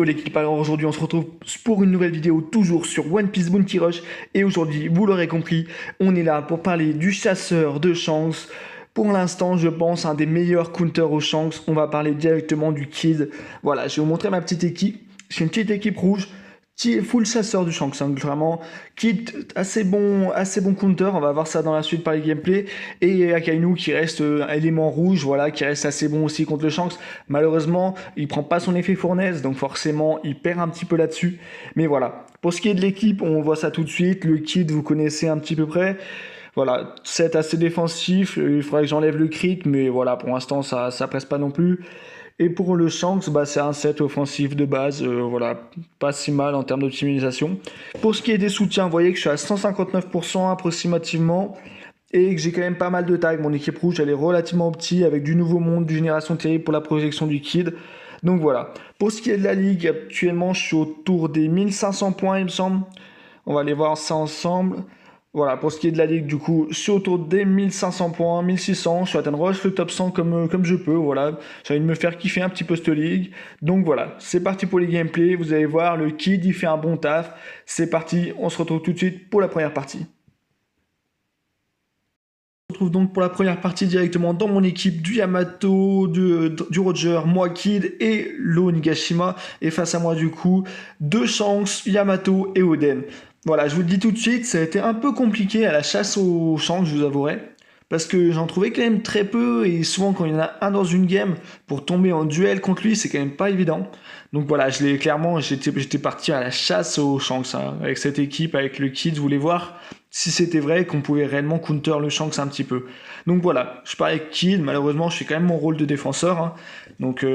Yo l'équipe, alors aujourd'hui on se retrouve pour une nouvelle vidéo toujours sur One Piece Bounty Rush. Et aujourd'hui, vous l'aurez compris, on est là pour parler du chasseur de Shanks. Pour l'instant, je pense un des meilleurs counters aux Shanks. On va parler directement du Kid. Voilà, je vais vous montrer ma petite équipe. C'est une petite équipe rouge. Full chasseur du Shanks, hein, vraiment. Kid, assez bon counter, on va voir ça dans la suite par les gameplays. Et Akainu qui reste élément rouge, voilà, qui reste assez bon aussi contre le Shanks. Malheureusement, il prend pas son effet fournaise, donc forcément, il perd un petit peu là-dessus. Mais voilà, pour ce qui est de l'équipe, on voit ça tout de suite. Le Kid, vous connaissez un petit peu près. Voilà, 7 assez défensif, il faudrait que j'enlève le crit, mais voilà, pour l'instant, ça presse pas non plus. Et pour le Shanks, c'est un set offensif de base, voilà, pas si mal en termes d'optimisation. Pour ce qui est des soutiens, vous voyez que je suis à 159% approximativement, et que j'ai quand même pas mal de tags. Mon équipe rouge, elle est relativement petite, avec du nouveau monde, du génération terrible pour la projection du Kid. Donc voilà. Pour ce qui est de la ligue, actuellement, je suis autour des 1500 points, il me semble. On va aller voir ça ensemble. Voilà, pour ce qui est de la ligue, du coup, je suis autour des 1500 points, 1600, je suis à atteindre le top 100 comme je peux, voilà. J'ai envie de me faire kiffer un petit peu cette ligue. Donc voilà, c'est parti pour les gameplays, vous allez voir, le Kid, il fait un bon taf. C'est parti, on se retrouve tout de suite pour la première partie. On se retrouve donc pour la première partie directement dans mon équipe du Yamato, du Roger, moi Kid et l'Onigashima. Et face à moi du coup, deux Shanks, Yamato et Oden. Voilà, je vous le dis tout de suite, ça a été un peu compliqué à la chasse aux Shanks, je vous avouerai. Parce que j'en trouvais quand même très peu, et souvent quand il y en a un dans une game, pour tomber en duel contre lui, c'est quand même pas évident. Donc voilà, j'étais parti à la chasse aux Shanks, hein, avec cette équipe, avec le Kid, je voulais voir si c'était vrai qu'on pouvait réellement counter le Shanks un petit peu. Donc voilà, je pars avec Kid, malheureusement je fais quand même mon rôle de défenseur, hein. Donc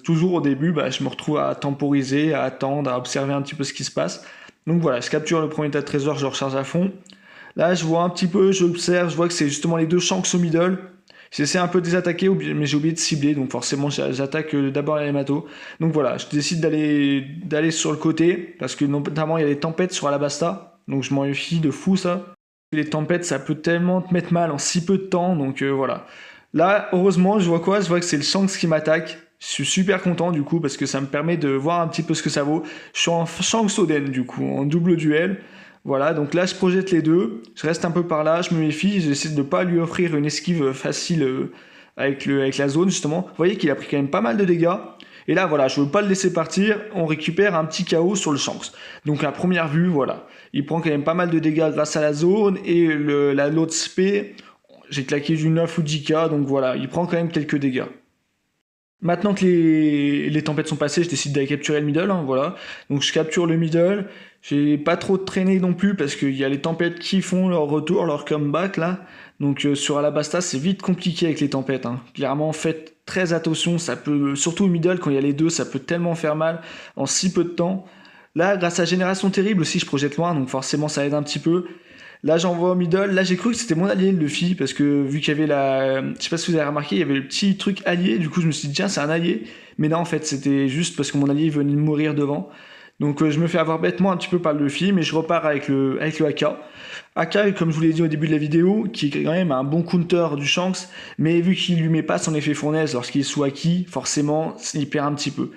toujours au début, je me retrouve à temporiser, à attendre, à observer un petit peu ce qui se passe. Donc voilà, je capture le premier tas de trésors, je le recharge à fond. Là, je vois un petit peu, j'observe, je vois que c'est justement les deux Shanks au middle. J'essaie un peu de les attaquer, mais j'ai oublié de cibler, donc forcément j'attaque d'abord les Yamato. Donc voilà, je décide d'aller sur le côté, parce que notamment il y a des tempêtes sur Alabasta, donc je m'en méfie de fou ça. Les tempêtes, ça peut tellement te mettre mal en si peu de temps, donc voilà. Là, heureusement, je vois quoi? Je vois que c'est le Shanks qui m'attaque. Je suis super content du coup parce que ça me permet de voir un petit peu ce que ça vaut. Je suis en Shanks Oden du coup, en double duel. Voilà, donc là je projette les deux. Je reste un peu par là, je me méfie, j'essaie de ne pas lui offrir une esquive facile avec la zone justement. Vous voyez qu'il a pris quand même pas mal de dégâts. Et là voilà, je veux pas le laisser partir, on récupère un petit KO sur le Shanks. Donc à première vue, voilà, il prend quand même pas mal de dégâts grâce à la zone et l'autre SP. J'ai claqué du 9 ou 10k, donc voilà, il prend quand même quelques dégâts. Maintenant que les tempêtes sont passées, je décide d'aller capturer le middle, hein, voilà. Donc je capture le middle, j'ai pas trop traîné non plus parce qu'il y a les tempêtes qui font leur retour, leur comeback là. Donc sur Alabasta, c'est vite compliqué avec les tempêtes, hein. Clairement, faites très attention, ça peut, surtout au middle, quand il y a les deux, ça peut tellement faire mal en si peu de temps. Là, grâce à Génération Terrible aussi, je projette loin, donc forcément ça aide un petit peu. Là, j'envoie au middle. Là, j'ai cru que c'était mon allié, le Luffy, parce que vu qu'il y avait je sais pas si vous avez remarqué, il y avait le petit truc allié. Du coup, je me suis dit, tiens, c'est un allié. Mais non, en fait, c'était juste parce que mon allié venait de mourir devant. Donc, je me fais avoir bêtement un petit peu par le Luffy, mais je repars avec le AK. AK, comme je vous l'ai dit au début de la vidéo, qui est quand même un bon counter du Shanks, mais vu qu'il lui met pas son effet fournaise lorsqu'il est sous Haki, forcément, il perd un petit peu.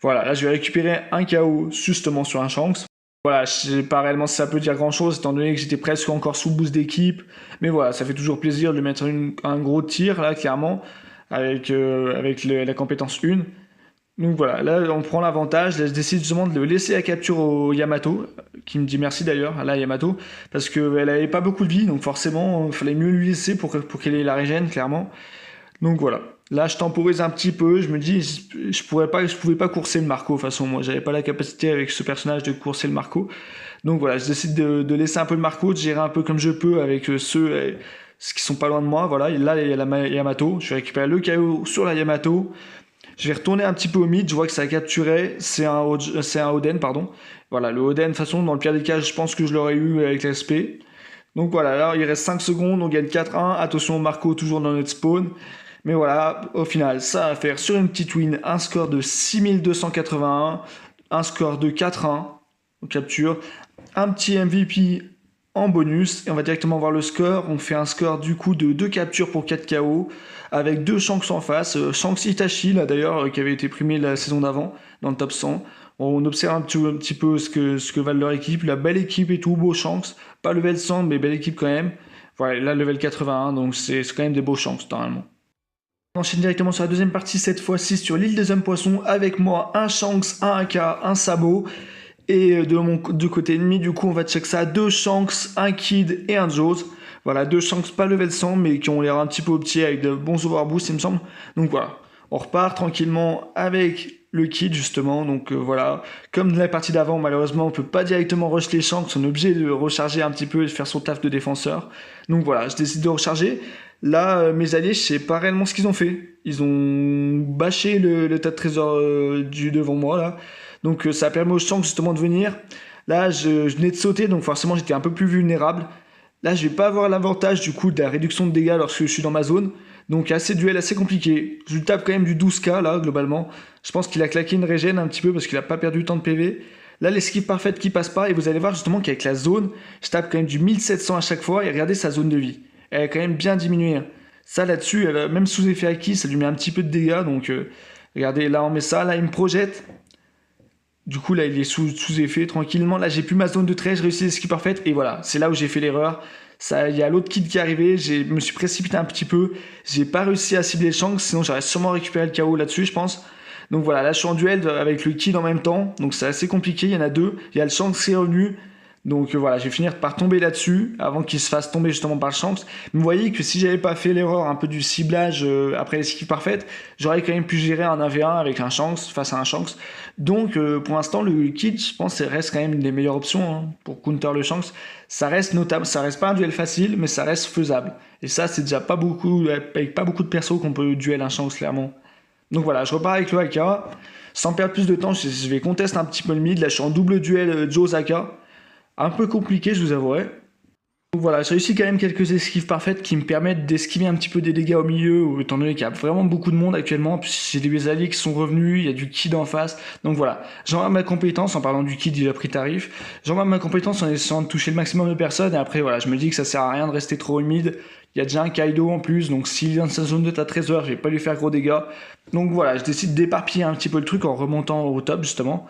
Voilà, là, je vais récupérer un KO justement sur un Shanks. Voilà, je sais pas réellement si ça peut dire grand chose, étant donné que j'étais presque encore sous boost d'équipe. Mais voilà, ça fait toujours plaisir de lui mettre un gros tir, là, clairement, avec la compétence 1. Donc voilà, là, on prend l'avantage. Là, je décide justement de le laisser à capture au Yamato, qui me dit merci d'ailleurs, là, Yamato, parce qu'elle avait pas beaucoup de vie, donc forcément, il fallait mieux lui laisser pour qu'elle ait la régène, clairement. Donc voilà. Là, je temporise un petit peu. Je me dis, je pouvais pas courser le Marco. De toute façon, moi, j'avais pas la capacité avec ce personnage de courser le Marco. Donc voilà, je décide de laisser un peu le Marco, de gérer un peu comme je peux avec ceux qui sont pas loin de moi. Voilà, et là, il y a la Yamato. Je vais récupérer le KO sur la Yamato. Je vais retourner un petit peu au mid. Je vois que ça a capturé. C'est un Oden, pardon. Voilà, le Oden, de toute façon, dans le pire des cas, je pense que je l'aurais eu avec l'SP. Donc voilà, là, il reste 5 secondes. On gagne 4-1. Attention, Marco, toujours dans notre spawn. Mais voilà, au final, ça va faire sur une petite win un score de 6281, un score de 4-1, on capture, un petit MVP en bonus, et on va directement voir le score. On fait un score du coup de 2 captures pour 4 KO, avec 2 Shanks en face, Shanks Itachi là d'ailleurs, qui avait été primé la saison d'avant, dans le top 100. On observe un petit peu ce que valent leur équipe. La belle équipe et tout, beau Shanks. Pas level 100, mais belle équipe quand même. Voilà, là, level 81, donc c'est quand même des beaux Shanks, normalement. On enchaîne directement sur la deuxième partie, cette fois-ci sur l'île des hommes poissons, avec moi un Shanks, un AK, un Sabot. Et de côté ennemi, du coup, on va check ça, 2 Shanks, un Kid et un Jaws. Voilà, 2 Shanks pas level 100, mais qui ont l'air un petit peu petits avec de bons overboosts, il me semble. Donc voilà, on repart tranquillement avec le Kid, justement. Donc voilà, comme dans la partie d'avant, malheureusement, on peut pas directement rush les Shanks, on est obligé de recharger un petit peu et de faire son taf de défenseur. Donc voilà, je décide de recharger. Là, mes alliés, je sais pas réellement ce qu'ils ont fait. Ils ont bâché le tas de trésors du devant moi, là. Donc ça permet aux Shanks justement de venir. Là, je venais de sauter, donc forcément j'étais un peu plus vulnérable. Là, je vais pas avoir l'avantage du coup de la réduction de dégâts lorsque je suis dans ma zone. Donc assez duel assez compliqué. Je lui tape quand même du 12k là, globalement. Je pense qu'il a claqué une régène un petit peu parce qu'il a pas perdu tant de PV. Là, l'esquive parfaite qui passe pas. Et vous allez voir justement qu'avec la zone, je tape quand même du 1700 à chaque fois. Et regardez sa zone de vie. Elle a quand même bien diminué. Ça là-dessus, même sous effet acquis, ça lui met un petit peu de dégâts. Donc regardez, là on met ça. Là, il me projette. Du coup, là, il est sous effet, tranquillement. Là, j'ai plus ma zone de trait, je réussis l'esquive parfaite. Et voilà, c'est là où j'ai fait l'erreur. Il y a l'autre Kid qui est arrivé, je me suis précipité un petit peu. J'ai pas réussi à cibler le Shanks, sinon j'aurais sûrement récupéré le KO là-dessus, je pense. Donc voilà, là, je suis en duel avec le Kid en même temps. Donc c'est assez compliqué, il y en a deux. Il y a le Shanks qui est revenu. Donc voilà, je vais finir par tomber là-dessus avant qu'il se fasse tomber justement par le Shanks. Mais vous voyez que si j'avais pas fait l'erreur un peu du ciblage après l'esquive parfaite, j'aurais quand même pu gérer un 1v1 avec un Shanks face à un Shanks. Donc pour l'instant, le Kid, je pense, ça reste quand même une des meilleures options hein, pour counter le Shanks. Ça reste notable, ça reste pas un duel facile, mais ça reste faisable. Et ça, c'est déjà pas beaucoup, avec pas beaucoup de persos qu'on peut duel un Shanks clairement. Donc voilà, je repars avec le AK. Sans perdre plus de temps, je vais contester un petit peu le mid. Là, je suis en double duel Jaws AK. Un peu compliqué, je vous avouerai. Donc voilà, j'ai réussi quand même quelques esquives parfaites qui me permettent d'esquiver un petit peu des dégâts au milieu, étant donné qu'il y a vraiment beaucoup de monde actuellement. Puis j'ai des alliés qui sont revenus, il y a du Kid en face. Donc voilà, j'envoie ma compétence, en parlant du Kid, il a pris tarif. J'envoie ma compétence en essayant de toucher le maximum de personnes. Et après, voilà, je me dis que ça sert à rien de rester trop humide. Il y a déjà un Kaido en plus, donc s'il vient de sa zone de ta trésor, je vais pas lui faire gros dégâts. Donc voilà, je décide d'éparpiller un petit peu le truc en remontant au top, justement.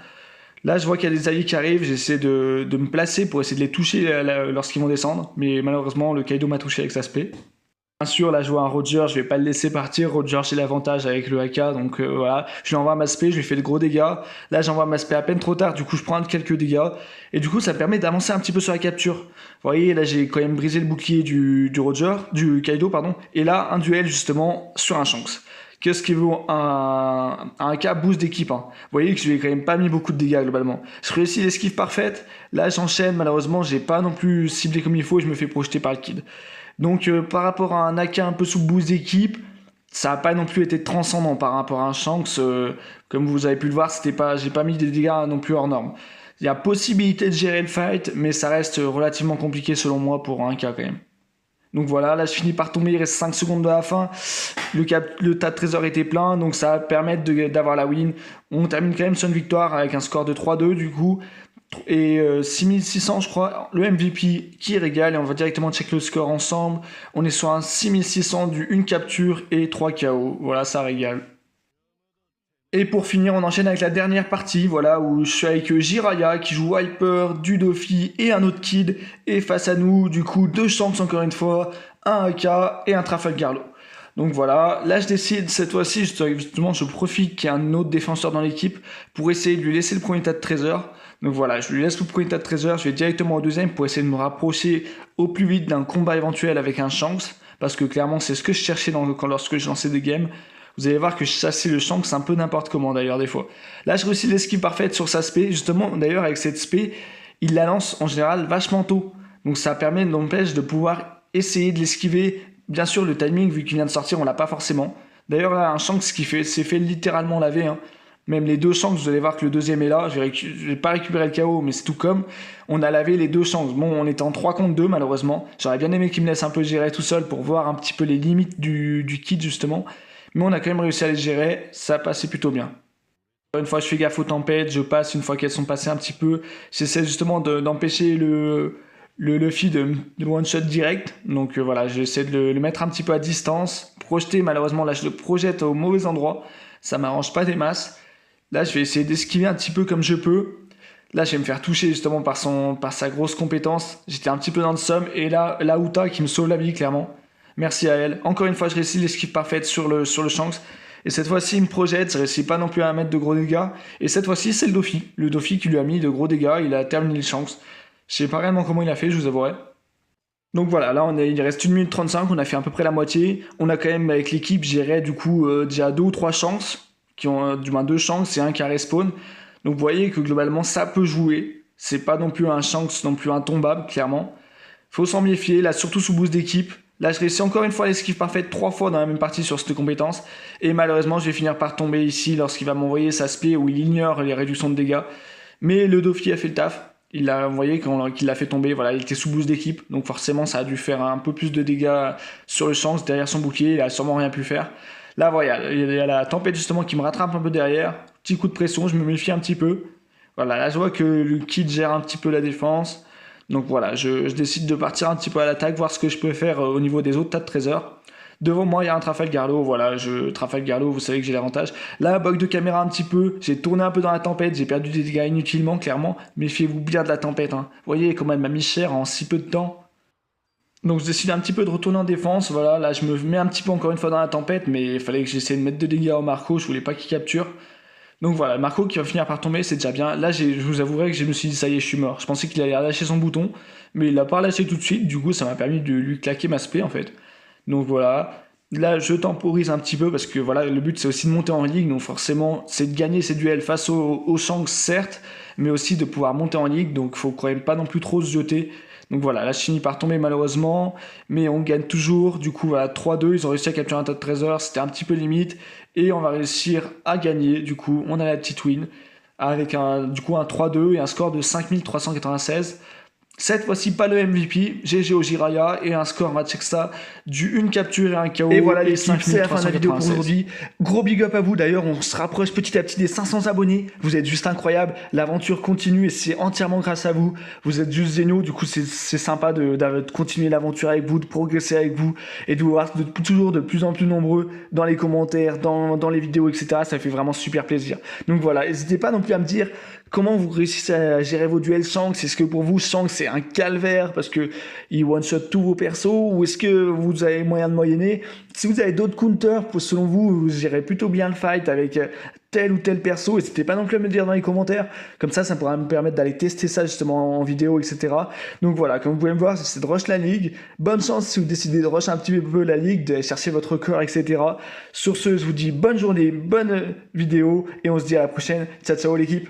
Là, je vois qu'il y a des alliés qui arrivent, j'essaie de me placer pour essayer de les toucher lorsqu'ils vont descendre, mais malheureusement, le Kaido m'a touché avec sa spé. Bien sûr, là, je vois un Roger, je vais pas le laisser partir. Roger, j'ai l'avantage avec le AK, donc voilà. Je lui envoie ma spé, je lui fais de gros dégâts. Là, j'envoie ma spé à peine trop tard, du coup, je prends quelques dégâts. Et du coup, ça me permet d'avancer un petit peu sur la capture. Vous voyez, là, j'ai quand même brisé le bouclier du Kaido, pardon. Et là, un duel, justement, sur un Shanks. Qu'est-ce qui vaut un cas boost d'équipe hein. Vous voyez que je lui ai quand même pas mis beaucoup de dégâts globalement. Je réussis l'esquive parfaite. Là, j'enchaîne. Malheureusement, j'ai pas non plus ciblé comme il faut et je me fais projeter par le Kid. Donc, par rapport à un AK un peu sous boost d'équipe, ça n'a pas non plus été transcendant par rapport à un Shanks. Comme vous avez pu le voir, j'ai pas mis des dégâts non plus hors norme. Il y a possibilité de gérer le fight, mais ça reste relativement compliqué selon moi pour un cas quand même. Donc voilà, là je finis par tomber, il reste 5 secondes de la fin. Le tas de trésors était plein, donc ça va permettre d'avoir la win. On termine quand même sur une victoire avec un score de 3-2 du coup. Et 6600 je crois, le MVP qui régale et on va directement check le score ensemble. On est sur un 6600 du 1 capture et 3 KO. Voilà, ça régale. Et pour finir, on enchaîne avec la dernière partie, voilà, où je suis avec Jiraya qui joue Viper, Dudofi et un autre Kid. Et face à nous, du coup, 2 Shanks encore une fois, un AK et un Trafalgar Law. Donc voilà, là je décide cette fois-ci, justement, je profite qu'il y ait un autre défenseur dans l'équipe pour essayer de lui laisser le premier tas de trésors. Donc voilà, je lui laisse le premier tas de trésors, je vais directement au deuxième pour essayer de me rapprocher au plus vite d'un combat éventuel avec un Shanks. Parce que clairement, c'est ce que je cherchais lorsque je lançais des games. Vous allez voir que je chassais le Shanks un peu n'importe comment d'ailleurs des fois. Là je réussis l'esquive parfaite sur sa spé. Justement d'ailleurs avec cette spé, il la lance en général vachement tôt. Donc ça permet n'empêche de pouvoir essayer de l'esquiver. Bien sûr le timing vu qu'il vient de sortir on l'a pas forcément. D'ailleurs là un Shanks s'est fait littéralement laver. Hein. Même les 2 Shanks, vous allez voir que le deuxième est là. Je vais pas récupérer le KO mais c'est tout comme. On a lavé les 2 Shanks. Bon on était en 3 contre 2 malheureusement. J'aurais bien aimé qu'il me laisse un peu gérer tout seul pour voir un petit peu les limites du kit justement. Mais on a quand même réussi à les gérer, ça passait plutôt bien. Une fois je fais gaffe aux tempêtes, je passe une fois qu'elles sont passées un petit peu. J'essaie justement d'empêcher le Luffy de one-shot direct. Donc voilà, j'essaie de le mettre un petit peu à distance. Projeter, malheureusement là je le projette au mauvais endroit. Ça m'arrange pas des masses. Là, je vais essayer d'esquiver un petit peu comme je peux. Là, je vais me faire toucher justement par sa grosse compétence. J'étais un petit peu dans le somme. Et là, la Uta qui me sauve la vie, clairement. Merci à elle. Encore une fois, je réussis l'esquive parfaite sur le Shanks. Et cette fois-ci, il me projette. Je réussis pas non plus à mettre de gros dégâts. Et cette fois-ci, c'est le Dofi. Le Dofi qui lui a mis de gros dégâts. Il a terminé le Shanks. Je sais pas réellement comment il a fait, je vous avouerai. Donc voilà, là il reste 1 minute 35, on a fait à peu près la moitié. On a quand même avec l'équipe géré du coup déjà 2 ou 3 chances, qui ont du moins 2 chances et un qui a respawn. Donc vous voyez que globalement ça peut jouer. C'est pas non plus un chance non plus intombable, clairement. Faut s'en méfier, là surtout sous boost d'équipe. Là je réussis encore une fois l'esquive parfaite 3 fois dans la même partie sur cette compétence. Et malheureusement je vais finir par tomber ici lorsqu'il va m'envoyer sa spé où il ignore les réductions de dégâts. Mais le Dofi a fait le taf. Il a envoyé qu'il l'a fait tomber, voilà, il était sous boost d'équipe, donc forcément ça a dû faire un peu plus de dégâts sur le champ, derrière son bouclier, il a sûrement rien pu faire. Là voilà, il y a la tempête justement qui me rattrape un peu derrière, petit coup de pression, je me méfie un petit peu. Voilà, là je vois que le kid gère un petit peu la défense, donc voilà, je décide de partir un petit peu à l'attaque, voir ce que je peux faire au niveau des autres tas de trésors. Devant moi, il y a un Trafalgarlo, voilà, Trafalgarlo, vous savez que j'ai l'avantage. Là, bug de caméra un petit peu, j'ai tourné un peu dans la tempête, j'ai perdu des dégâts inutilement, clairement. Méfiez-vous bien de la tempête, hein. Vous voyez comment elle m'a mis cher en si peu de temps. Donc je décide un petit peu de retourner en défense, voilà, là je me mets un petit peu encore une fois dans la tempête, mais il fallait que j'essaie de mettre de dégâts au Marco, je voulais pas qu'il capture. Donc voilà, Marco qui va finir par tomber, c'est déjà bien. Là, je vous avouerai que je me suis dit, ça y est, je suis mort. Je pensais qu'il allait lâcher son bouton, mais il l'a pas lâché tout de suite, du coup ça m'a permis de lui claquer ma spé en fait. Donc voilà. Là, je temporise un petit peu parce que voilà, le but c'est aussi de monter en ligue. Donc forcément, c'est de gagner ces duels face aux Shanks, certes, mais aussi de pouvoir monter en ligue. Donc il faut quand même pas non plus trop se jeter. Donc voilà, là je finis par tomber malheureusement, mais on gagne toujours. Du coup, voilà, 3-2, ils ont réussi à capturer un tas de trésors. C'était un petit peu limite. Et on va réussir à gagner. Du coup, on a la petite win avec un 3-2 et un score de 5396. Cette fois-ci, pas le MVP, GG au Jiraya et un score match extra du 1 capture et un KO. Et voilà les l'équipe, c'est la fin de la vidéo pour aujourd'hui. Gros big up à vous, d'ailleurs on se rapproche petit à petit des 500 abonnés. Vous êtes juste incroyables, l'aventure continue et c'est entièrement grâce à vous. Vous êtes juste géniaux, du coup c'est sympa de continuer l'aventure avec vous, de progresser avec vous et de vous voir toujours de plus en plus nombreux dans les commentaires, dans les vidéos, etc. Ça fait vraiment super plaisir. Donc voilà, n'hésitez pas non plus à me dire comment vous réussissez à gérer vos duels Shanks. Est-ce que pour vous Shanks c'est un calvaire parce que il one shot tous vos persos, ou est-ce que vous avez moyen de moyenner? Si vous avez d'autres counters, selon vous, vous gérez plutôt bien le fight avec tel ou tel perso, n'hésitez pas non plus à me le dire dans les commentaires, comme ça pourra me permettre d'aller tester ça justement en vidéo, etc. Donc voilà, comme vous pouvez me voir, c'est de rush la ligue. Bonne chance si vous décidez de rush un petit peu la ligue, de chercher votre cœur, etc. Sur ce, je vous dis bonne journée, bonne vidéo, et on se dit à la prochaine. Ciao ciao l'équipe.